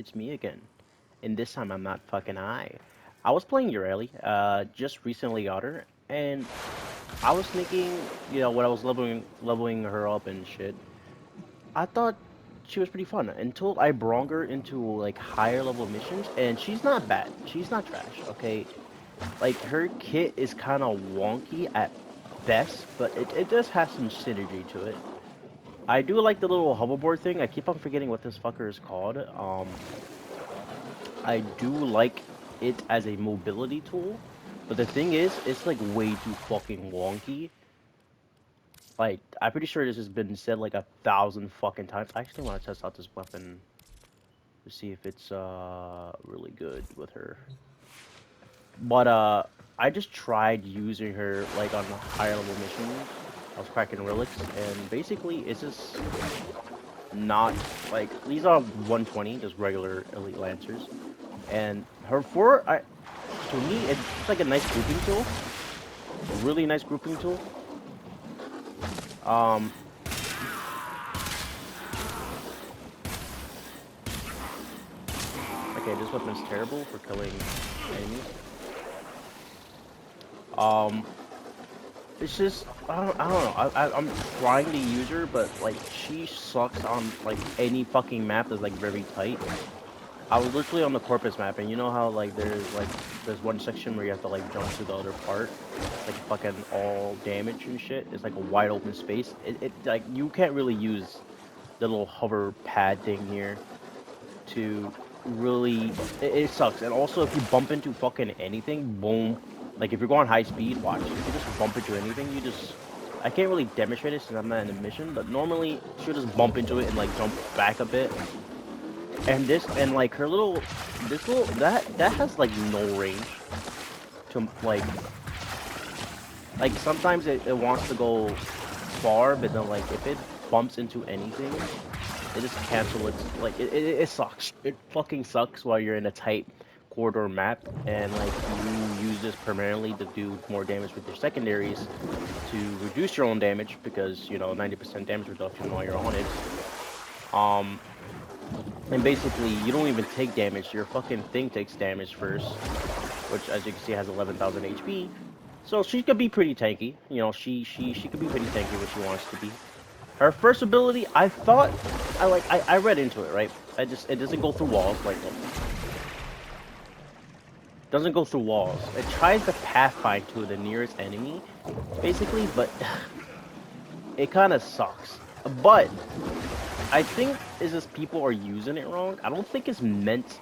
it's me again. And this time I'm not fucking high. I was playing Yareli, just recently got her, and I was thinking, when I was leveling her up and shit, I thought she was pretty fun until I brought her into like higher level missions, and she's not bad. She's not trash, okay? Like her kit is kind of wonky at best, but it does have some synergy to it. I do like the little hoverboard thing. I keep on forgetting what this fucker is called. I do like it as a mobility tool, but the thing is, it's like way too fucking wonky. Like, I'm pretty sure this has been said like 1,000 fucking times. I actually want to test out this weapon to see if it's really good with her. But I just tried using her like on higher level missions. I was cracking relics, and basically it's just not like these are 120, just regular elite lancers, and her four. To me, it's like a nice grouping tool, a really nice grouping tool. Um, okay, this weapon's terrible for killing enemies. Um, it's just I don't know. I'm trying to use her, but like she sucks on like any fucking map that's like very tight. I was literally on the Corpus map, and you know how like there's one section where you have to like jump to the other part, like fucking all damage and shit. It's like a wide open space. It like you can't really use the little hover pad thing here to really. It sucks. And also, if you bump into fucking anything, boom. Like if you're going high speed, watch. If you just bump into anything, you just. I can't really demonstrate it since I'm not in a mission, but normally she'll just bump into it and like jump back a bit. And this and like her little, this little that has like no range to like sometimes it wants to go far, but then like if it bumps into anything, it just cancel its like it sucks. It fucking sucks while you're in a tight corridor map and like you use this primarily to do more damage with your secondaries to reduce your own damage because 90% damage reduction while you're on it. Um, and basically you don't even take damage. Your fucking thing takes damage first, which as you can see has 11,000 HP. So she could be pretty tanky. She could be pretty tanky when she wants to be. Her first ability, I thought, I read into it, right? It doesn't go through walls, like, doesn't go through walls. It tries to pathfind to the nearest enemy, basically, but it kind of sucks. But I think it's just people are using it wrong. I don't think it's meant,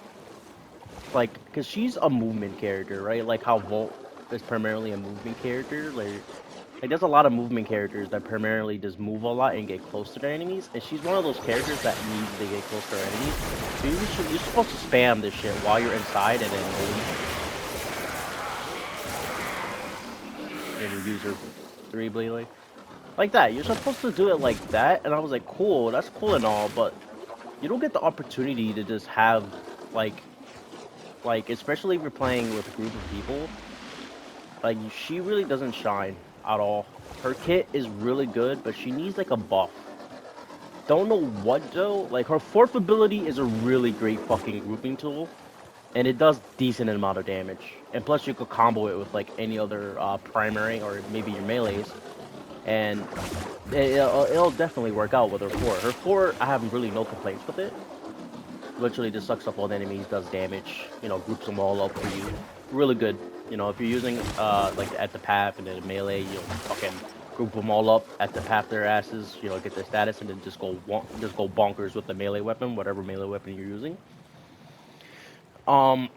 like, because she's a movement character, right? Like how Volt is primarily a movement character, like there's a lot of movement characters that primarily just move a lot and get close to their enemies, and she's one of those characters that needs to get close to her enemies. So you're supposed to spam this shit while you're inside and then leave, and you use her 3 blade like that. You're supposed to do it like that, and I was like, cool, that's cool and all, but you don't get the opportunity to just have like especially if you're playing with a group of people. Like she really doesn't shine at all. Her kit is really good, but she needs like a buff. Don't know what though. Like her fourth ability is a really great fucking grouping tool, and it does decent amount of damage. And plus you could combo it with like any other primary or maybe your melees, and it'll definitely work out with her four. Her four, I have really no complaints with it. Literally just sucks up all the enemies, does damage, groups them all up for you. Really good. If you're using like at the path and then melee, you'll fucking group them all up at the path their asses, get their status and then just go bonkers with the melee weapon, whatever melee weapon you're using. Um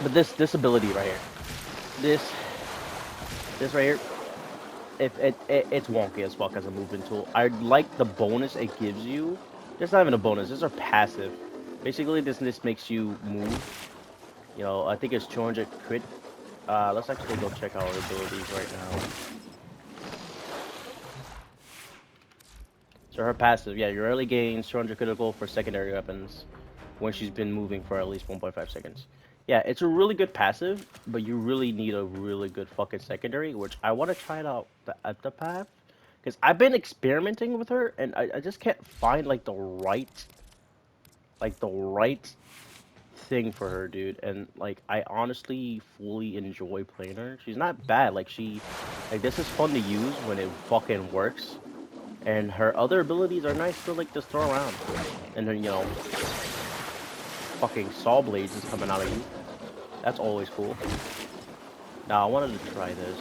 but this ability right here. This this right here, if it's wonky as fuck as a movement tool. I like the bonus it gives you. It's not even a bonus, it's a passive. Basically this makes you move. I think it's 200 crit. Let's actually go check our abilities right now. So her passive, yeah, your early gains 200 critical for secondary weapons when she's been moving for at least 1.5 seconds. Yeah, it's a really good passive, but you really need a really good fucking secondary, which I want to try it out at the path. Because I've been experimenting with her, and I just can't find, like, the right like the right thing for her, dude. And like I honestly fully enjoy playing her. She's not bad. Like this is fun to use when it fucking works. And her other abilities are nice to like just throw around. And then fucking saw blades is coming out of you. That's always cool. Now I wanted to try this.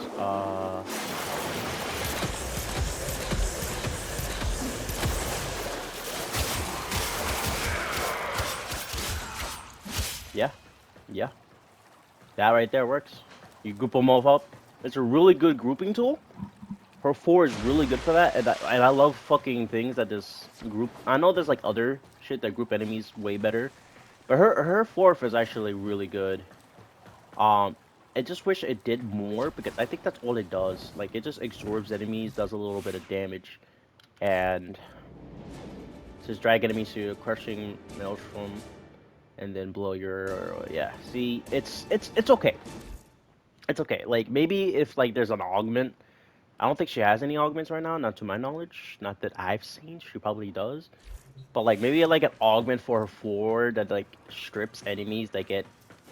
Yeah, yeah, that right there works. You group them all up. It's a really good grouping tool. Her 4 is really good for that, and I love fucking things that this group. I know there's like other shit that group enemies way better, but her fourth is actually really good. Um, I just wish it did more because I think that's all it does. Like it just absorbs enemies, does a little bit of damage, and says drag enemies to a crushing maelstrom, and then blow your yeah. See, it's okay. It's okay. Like maybe if like there's an augment. I don't think she has any augments right now, not to my knowledge. Not that I've seen. She probably does. But like maybe like an augment for her 4 that like strips enemies that get,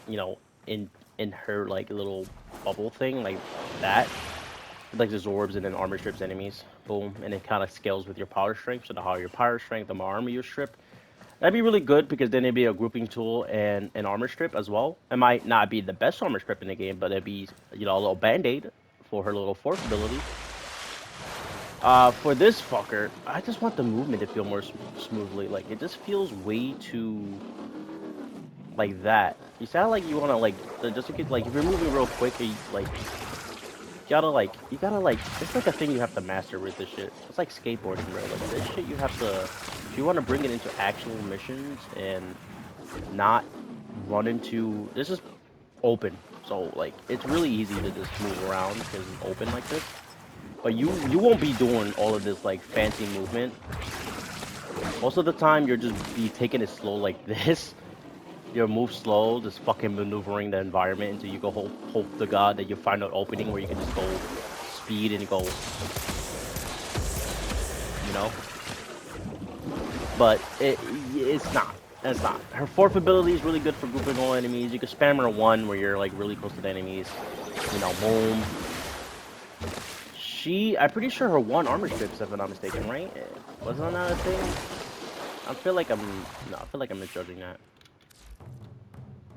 you know, in in her like little bubble thing like that. Like the orbs and then armor strips enemies. Boom. And it kind of scales with your power strength. So the higher your power strength, the more armor you strip. That'd be really good because then it'd be a grouping tool and an armor strip as well. It might not be the best armor strip in the game, but it'd be, you know, a little band-aid for her little fourth ability. For this fucker, I just want the movement to feel more smoothly. Like, it just feels way too, like, that. You sound like you want to, like, just to get, like, if you're moving real quick, you gotta, like, it's like a thing you have to master with this shit. It's like skateboarding, bro. Like, this shit you have to, if you want to bring it into actual missions and not run into, this is open. So, like, it's really easy to just move around because it's open like this. But you won't be doing all of this like fancy movement. Most of the time you're just be taking it slow like this. You move slow, just fucking maneuvering the environment until you go hope to God that you find an opening where you can just go speed and go, you know. But it's not. It's not. Her fourth ability is really good for grouping all enemies. You can spam her 1 where you're like really close to the enemies. You know, boom. I'm pretty sure her 1 armor strips, if I'm not mistaken, right? Wasn't that a thing? No, I feel like I'm misjudging that.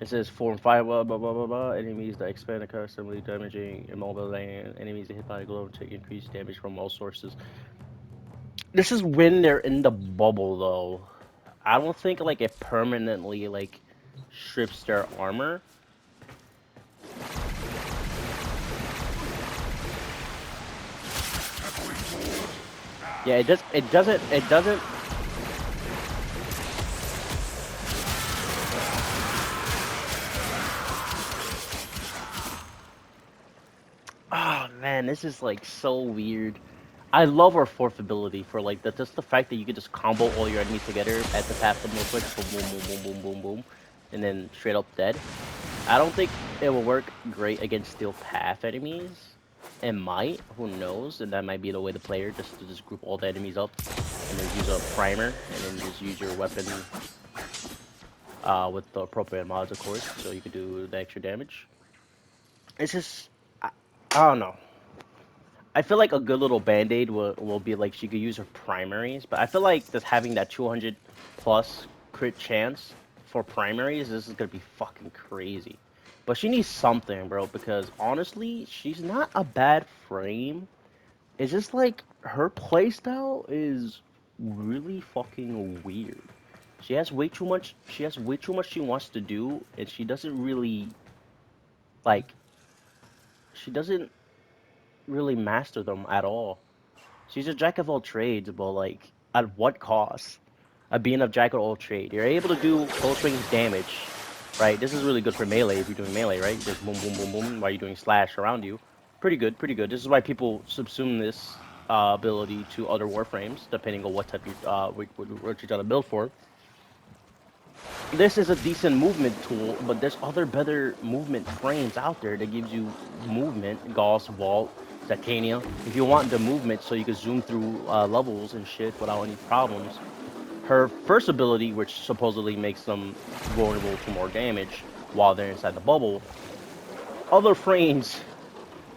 It says 4 and 5, blah, blah, blah, blah, blah. Enemies that expand the constantly damaging immobile land. Enemies that hit by the globe take increased damage from all sources. This is when they're in the bubble, though. I don't think, like, it permanently, like, strips their armor. Yeah, it doesn't. Oh man, this is like so weird. I love our fourth ability for like just the fact that you can just combo all your enemies together at the path of real quick, boom, boom, boom, boom, boom, boom, boom, and then straight up dead. I don't think it will work great against steel path enemies. It might, who knows? And that might be the way to play her, just to just group all the enemies up and then use a primer and then just use your weapon with the appropriate mods, of course, so you can do the extra damage. It's just I don't know. I feel like a good little band-aid will be like she could use her primaries, but I feel like just having that 200 plus crit chance for primaries, this is gonna be fucking crazy. But she needs something, bro, because honestly, she's not a bad frame. It's just like her playstyle is really fucking weird. She has way too much she wants to do, and she doesn't really like she doesn't really master them at all. She's a jack of all trades, but like, at what cost? Of being a jack of all trades, you're able to do close range damage, right? This is really good for melee if you're doing melee, right? Just boom, boom, boom, boom, while you're doing slash around you. Pretty good, pretty good. This is why people subsume this ability to other warframes, depending on what type you what you're trying to build for. This is a decent movement tool, but there's other better movement frames out there that gives you movement, Gauss, Vault, Titania. If you want the movement so you can zoom through levels and shit without any problems, her first ability, which supposedly makes them vulnerable to more damage while they're inside the bubble, other frames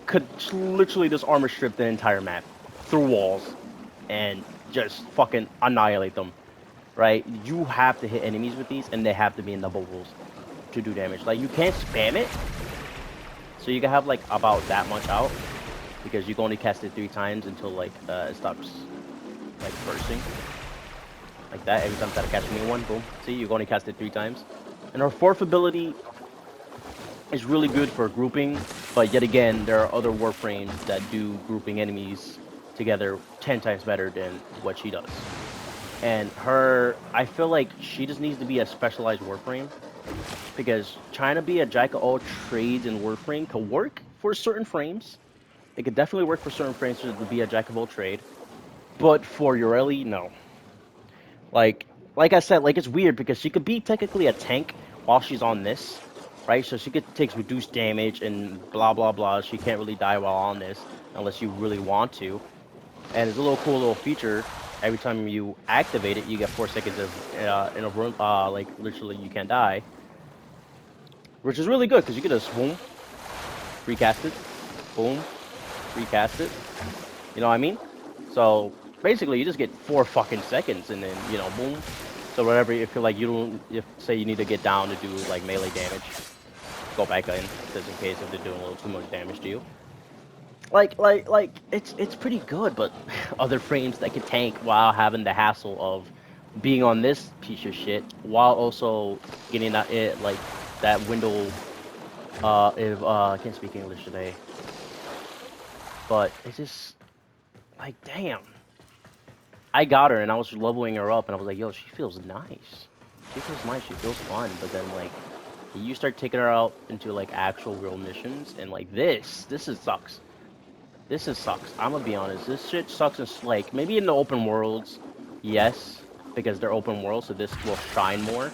could literally just armor strip the entire map through walls and just fucking annihilate them, right? You have to hit enemies with these, and they have to be in the bubbles to do damage. Like, you can't spam it, so you can have, like, about that much out, because you can only cast it 3 times until, like, it stops, like, bursting. Like that, every time you try to catch me one, boom. See, you can only cast it 3 times. And her fourth ability is really good for grouping, but yet again, there are other warframes that do grouping enemies together 10 times better than what she does. And her, I feel like she just needs to be a specialized warframe, because trying to be a jack of all trades in warframe could work for certain frames. It could definitely work for certain frames to be a jack of all trade, but for Yareli, no. Like, like I said, like it's weird because she could be technically a tank while she's on this, right? So she could take reduced damage and blah blah blah. She can't really die while on this unless you really want to. And it's a little cool little feature. Every time you activate it, you get 4 seconds of in a room. Like literally, you can't die, which is really good because you could just boom, recast it, boom, recast it. You know what I mean? So basically, you just get 4 fucking seconds, and then boom. So whatever, if you're like you don't, if say you need to get down to do like melee damage, go back in just in case if they're doing a little too much damage to you. Like it's pretty good, but other frames that can tank while having the hassle of being on this piece of shit while also getting that like that window. If I can't speak English today, but it's just like damn. I got her and I was leveling her up and I was like, yo, she feels nice. She feels nice, she feels fun. But then like you start taking her out into like actual real missions and like this is sucks. This is sucks. I'm gonna be honest. This shit sucks and like maybe in the open worlds, yes, because they're open worlds, so this will shine more.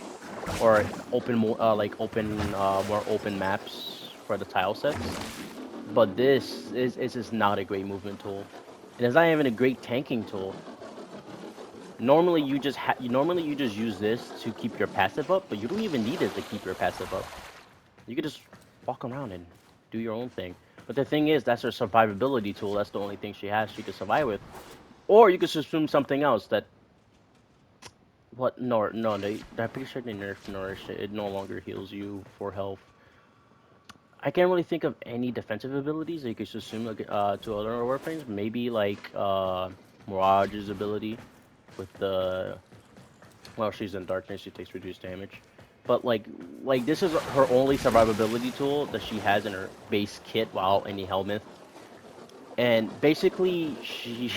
Or open more like open more open maps for the tile sets. But this is just not a great movement tool. And it's not even a great tanking tool. Normally you just use this to keep your passive up, but you don't even need it to keep your passive up. You could just walk around and do your own thing. But the thing is, that's her survivability tool. That's the only thing she has she could survive with. Or you could assume something else that what no I'm pretty sure they nerfed Nourish. It no longer heals you for health. I can't really think of any defensive abilities that you could assume like, to other warframes. Maybe like Mirage's ability with the well, she's in darkness, she takes reduced damage. But like this is her only survivability tool that she has in her base kit without any helmet. And basically she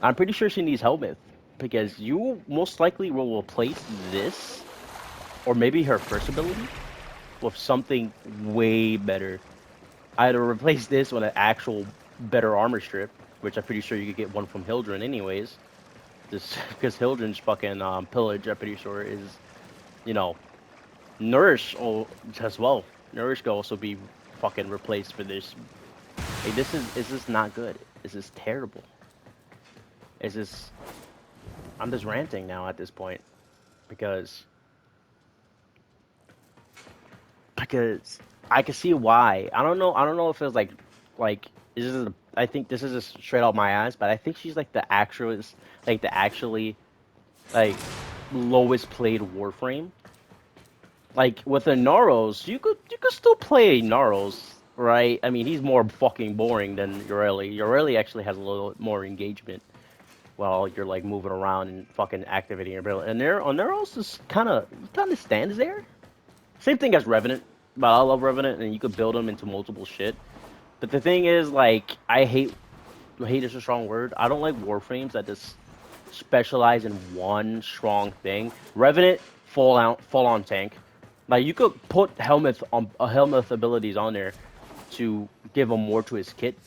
I'm pretty sure she needs helmet because you most likely will replace this or maybe her first ability with something way better. Either replace this with an actual better armor strip, which I'm pretty sure you could get one from Hildren anyways. Just because Hildren's fucking pillage, I'm pretty sure is, you know, Nourish as well. Nourish could also be fucking replaced for this. Hey, is this not good? Is this terrible? Is this? I'm just ranting now at this point because because I can see why. I don't know. I don't know if it's like this is. I think this is just straight out my ass, but I think she's like the actualist, like the actually like lowest played Warframe. Like with the Naros, you could still play Naros, right? I mean, he's more fucking boring than Yareli. Yareli actually has a little more engagement while you're like moving around and fucking activating your ability. And there on Naros is kind of stands there. Same thing as Revenant, but I love Revenant, and you could build him into multiple shit. But the thing is, like, hate is a strong word. I don't like Warframes that just specialize in one strong thing. Revenant, full on tank. Like you could put helmet abilities on there to give him more to his kit,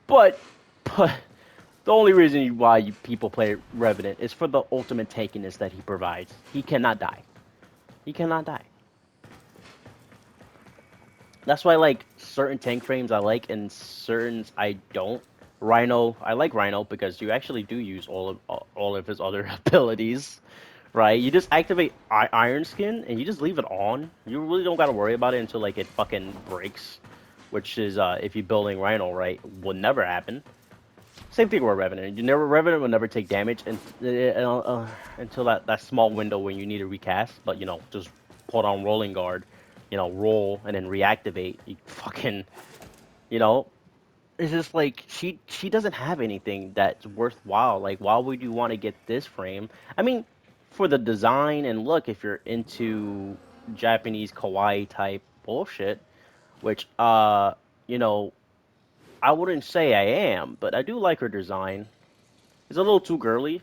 but the only reason why people play Revenant is for the ultimate tankiness that he provides. He cannot die. He cannot die. That's why like certain tank frames I like and certain I don't. Rhino, I like Rhino because you actually do use all of his other abilities, right? You just activate Iron Skin and you just leave it on. You really don't got to worry about it until like it fucking breaks, which is if you're building Rhino right, would never happen. Same thing with Revenant. Revenant will never take damage until that small window when you need to recast. But just put on rolling guard, roll and then reactivate. You fucking you know it's just like she doesn't have anything that's worthwhile. Like, why would you want to get this frame? I mean, for the design and look, if you're into Japanese kawaii type bullshit, which you know, I wouldn't say I am, but I do like her design. It's a little too girly,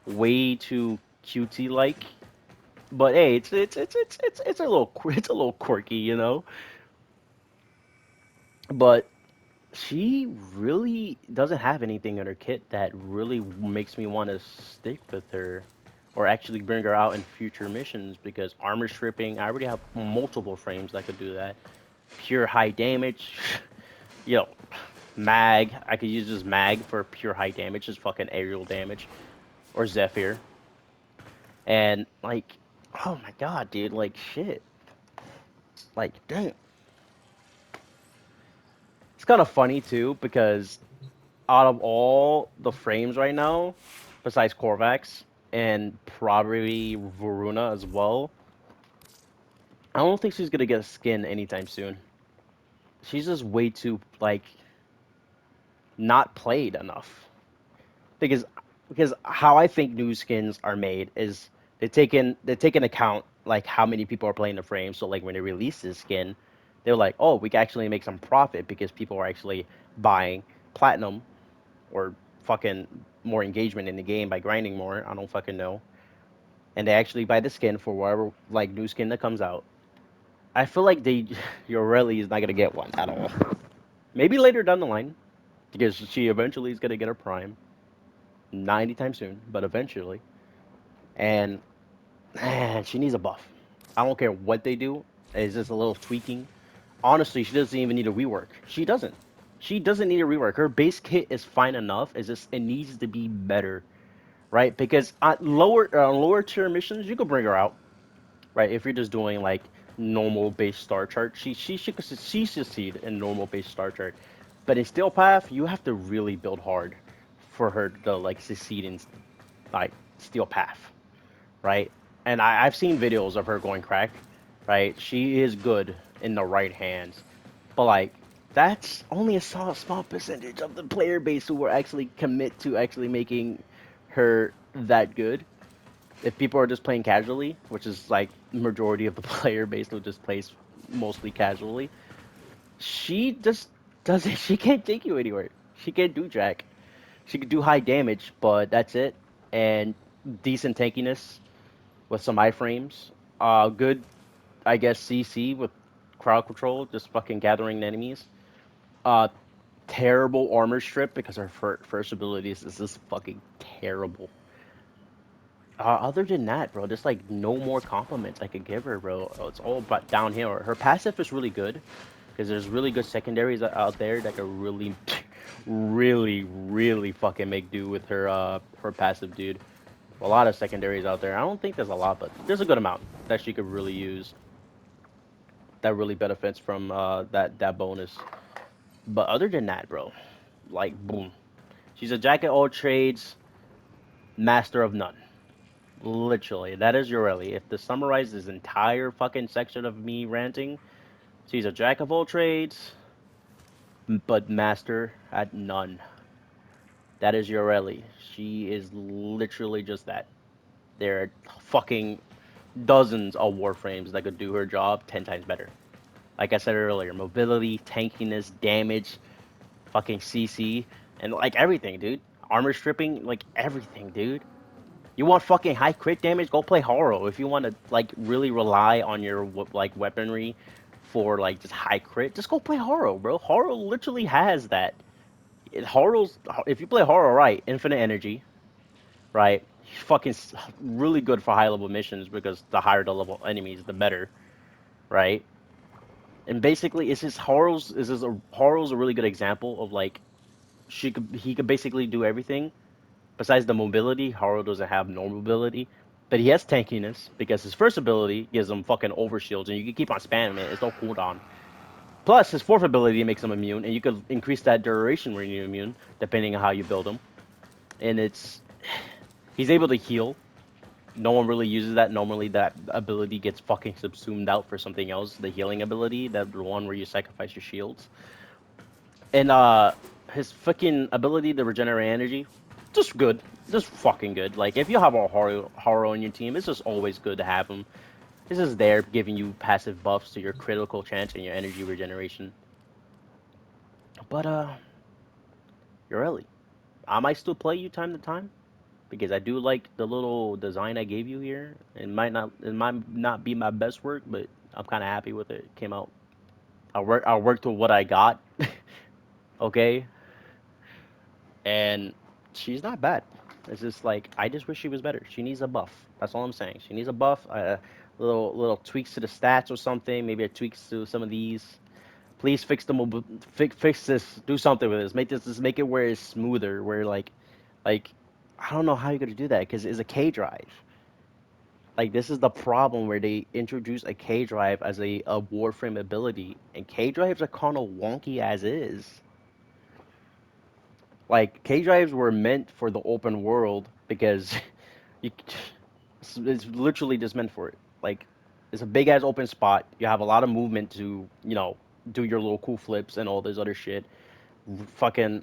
way too cutesy like. But hey, it's a little it's a little quirky, But she really doesn't have anything in her kit that really makes me want to stick with her or actually bring her out in future missions because armor stripping, I already have multiple frames that could do that. Pure high damage, you know, mag, I could use this mag for pure high damage, just fucking aerial damage or Zephyr. And like, oh my god, dude, like shit. Like, damn. It's kind of funny too because out of all the frames right now, besides Korvax and probably Varuna as well, I don't think she's gonna get a skin anytime soon. She's just way too like not played enough. Because because how I think new skins are made is they take in account like how many people are playing the frame. So like when they release this skin, they're like, oh, we can actually make some profit because people are actually buying platinum or fucking more engagement in the game by grinding more. I don't fucking know. And they actually buy the skin for whatever like new skin that comes out. I feel like Yareli is not gonna get one at all. Maybe later down the line, because she eventually is gonna get her prime. Not anytime soon, but eventually. And man, she needs a buff. I don't care what they do. It's just a little tweaking. Honestly, she doesn't even need a rework. She doesn't. She doesn't need a rework. Her base kit is fine enough. It's just it needs to be better, right? Because at lower tier missions, you could bring her out, right? If you're just doing like normal base star chart, she succeed in normal base star chart. But in Steel Path, you have to really build hard for her to like succeed in like Steel Path, right? And I've seen videos of her going crack, right? She is good in the right hands, but like that's only a small percentage of the player base who will actually commit to actually making her that good. If people are just playing casually, which is like majority of the player base who just plays mostly casually, she just doesn't. She can't take you anywhere. She can't do jack. She could do high damage, but that's it. And decent tankiness with some iframes. Good, I guess, CC with crowd control, just fucking gathering enemies. Uh, Terrible armor strip because her first abilities is just fucking terrible. Other than that, bro, just like no more compliments I could give her, bro. It's all but downhill. Her passive is really good because there's really good secondaries out there that could really, really fucking make do with her passive, dude. A lot of secondaries out there. I don't think there's a lot, but there's a good amount that she could really use that really benefits from that bonus. But other than that, bro, like boom, she's a jack of all trades, master of none. Literally, that is Yoreli. If to summarize this entire fucking section of me ranting, she's a jack of all trades, but master at none. That is Yoreli. She is literally just that. There are fucking dozens of warframes that could do her job 10 times better. Like I said earlier, mobility, tankiness, damage, fucking CC, and like everything, dude. Armor stripping, like everything, dude. You want fucking high crit damage? Go play Horo. If you want to like really rely on your like weaponry for like just high crit, just go play Horo, bro. Horo literally has that. Horo's if you play Horo right, infinite energy, right? Fucking really good for high level missions because the higher the level enemies, the better, right? And basically, it's just Horo's a really good example of like he could basically do everything. Besides the mobility, Haru doesn't have no mobility, but he has tankiness because his first ability gives him fucking overshields, and you can keep on spamming it. It's no cooldown. Plus, his fourth ability makes him immune, and you could increase that duration when you're immune, depending on how you build him. And he's able to heal. No one really uses that. Normally, that ability gets fucking subsumed out for something else. The healing ability, that the one where you sacrifice your shields. And his fucking ability to regenerate energy, just good, just fucking good. Like if you have a Haru on your team, it's just always good to have him. This is there giving you passive buffs to your critical chance and your energy regeneration. But Yareli, I might still play you time to time because I do like the little design I gave you here. It might not be my best work, but I'm kind of happy with it. It came out. I worked with what I got. Okay, and she's not bad. It's just like I just wish she was better. She needs a buff. That's all I'm saying. She needs a buff. Little tweaks to the stats or something. Maybe a tweaks to some of these. Please fix the fix this. Do something with this. Just make it where it's smoother. Where like I don't know how you're gonna do that because it's a K drive. Like this is the problem where they introduce a K drive as a warframe ability, and K drives are kind of wonky as is. Like K drives were meant for the open world because you, it's literally just meant for it. Like it's a big ass open spot. You have a lot of movement to do your little cool flips and all this other shit. Fucking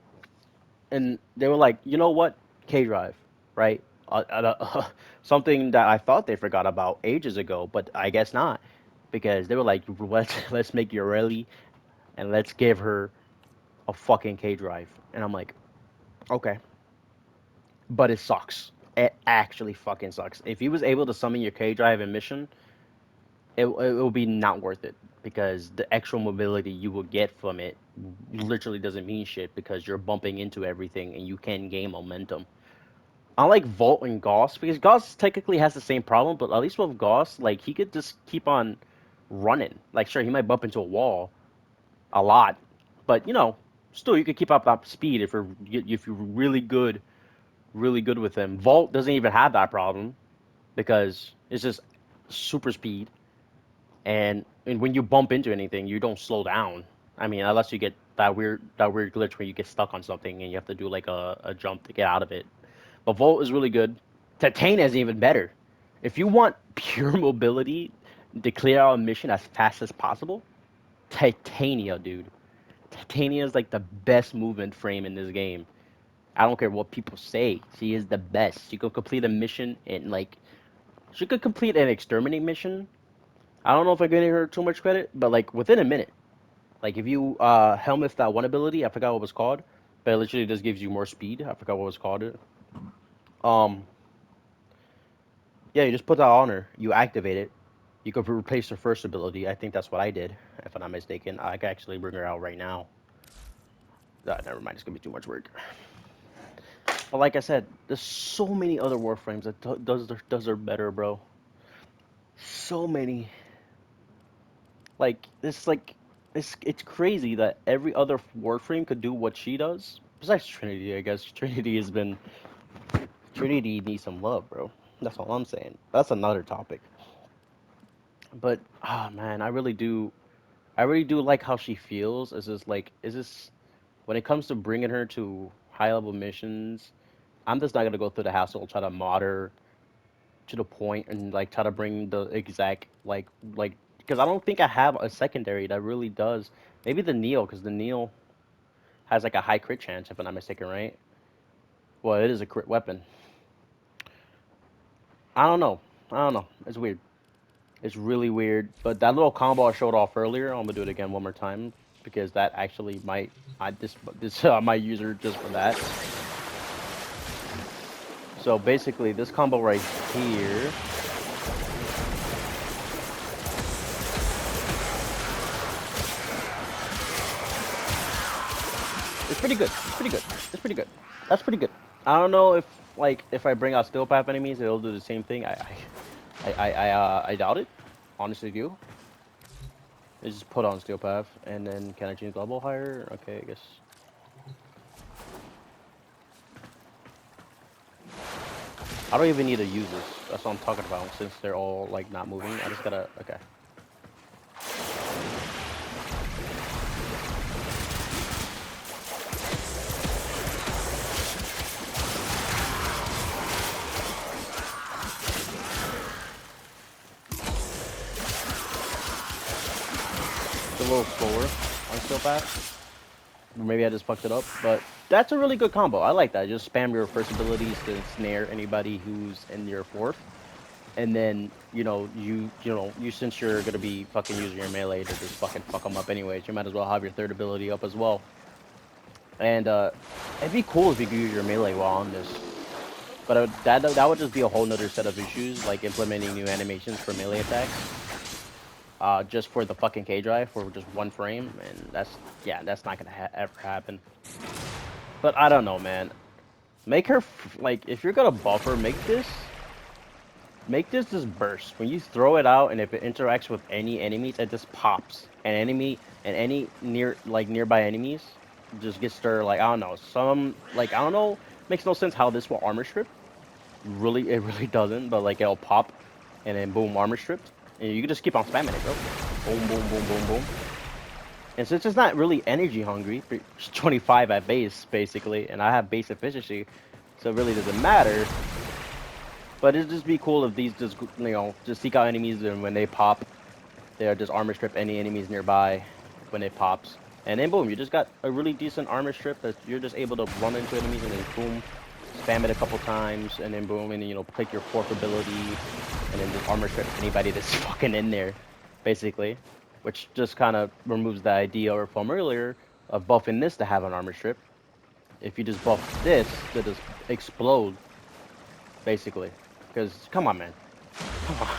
and they were like, you know what, K drive, right? Something that I thought they forgot about ages ago, but I guess not, because they were like, let's make Yareli and let's give her a fucking K drive, and I'm like, okay. But it sucks. It actually fucking sucks. If he was able to summon your K drive in mission, it will be not worth it because the extra mobility you will get from it literally doesn't mean shit because you're bumping into everything and you can gain momentum. Unlike Volt and Gauss, because Gauss technically has the same problem, but at least with Gauss, like he could just keep on running. Like sure, he might bump into a wall a lot, but still you could keep up that speed if you're really good with him. Vault doesn't even have that problem because it's just super speed, and when you bump into anything, you don't slow down. I mean, unless you get that weird glitch where you get stuck on something and you have to do like a jump to get out of it. But Volt is really good. Titania is even better. If you want pure mobility to clear out a mission as fast as possible, Titania, dude. Titania is like the best movement frame in this game. I don't care what people say. She is the best. She could complete a mission in like she could complete an exterminate mission. I don't know if I'm giving her too much credit, but like within a minute. Like if you helmet that one ability, I forgot what it was called, but it literally just gives you more speed. I forgot what it was called. Um, yeah, you just put that on her. You activate it. You could replace her first ability. I think that's what I did, if I'm not mistaken. I can actually bring her out right now. Never mind. It's gonna be too much work. But like I said, there's so many other warframes that does her better, bro. So many. Like it's crazy that every other warframe could do what she does. Besides Trinity, I guess Trinity needs some love, bro. That's all I'm saying. That's another topic. But man, I really do like how she feels. Is this when it comes to bringing her to high level missions? I'm just not gonna go through the hassle, try to mod her to the point, and like try to bring the exact like because I don't think I have a secondary that really does. Maybe the Neo, because the Neo has like a high crit chance, if I'm not mistaken, right? Well, it is a crit weapon. I don't know. I don't know. It's weird. It's really weird. But that little combo I showed off earlier, I'm gonna do it again one more time because that actually might this I might use her just for that. So basically, this combo right here. It's pretty good. It's pretty good. It's pretty good. That's pretty good. I don't know if if I bring out steel path enemies, it'll do the same thing. I doubt it. Honestly, do. Let's just put on steel path, and then can I change level higher? Okay, I guess. I don't even need to use this. That's what I'm talking about. Since they're all like not moving, I just gotta. Okay. It's a little slower on skill path. Maybe I just fucked it up, but that's a really good combo. I like that. Just spam your first abilities to snare anybody who's in your fourth, and then you since you're gonna be fucking using your melee to just fucking fuck them up anyways, you might as well have your third ability up as well. And it'd be cool if you could use your melee while on this, but that would just be a whole nother set of issues, like implementing new animations for melee attacks. Just for the fucking K drive for just one frame, and that's not gonna ever happen. But I don't know, man. Make her like if you're gonna buffer, make this just burst. When you throw it out, and if it interacts with any enemies, it just pops. An enemy and any nearby enemies just gets their like I don't know I don't know, makes no sense how this will armor strip. Really, it really doesn't. But like it'll pop, and then boom, armor stripped, and you can just keep on spamming it, bro. Boom, boom, boom, boom, boom. And since it's not really energy hungry, it's 25 at base basically, and I have base efficiency, so it really doesn't matter. But it'd just be cool if these just seek out enemies, and when they pop, they'll just armor strip any enemies nearby when it pops. And then boom, you just got a really decent armor strip that you're just able to run into enemies and then boom, spam it a couple times, and then boom, and then pick your fourth ability, and then just armor strip anybody that's fucking in there, basically. Which just kind of removes the idea from earlier of buffing this to have an armor strip. If you just buff this, to just explode, basically. Because, come on, man. Come on.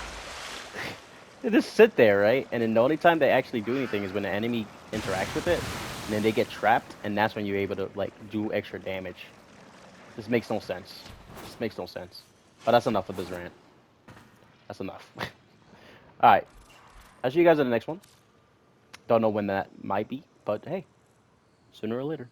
They just sit there, right? And then the only time they actually do anything is when the enemy interacts with it, and then they get trapped, and that's when you're able to, like, do extra damage. This makes no sense. This makes no sense. But that's enough of this rant. That's enough. Alright. I'll see you guys in the next one. Don't know when that might be, but hey, sooner or later.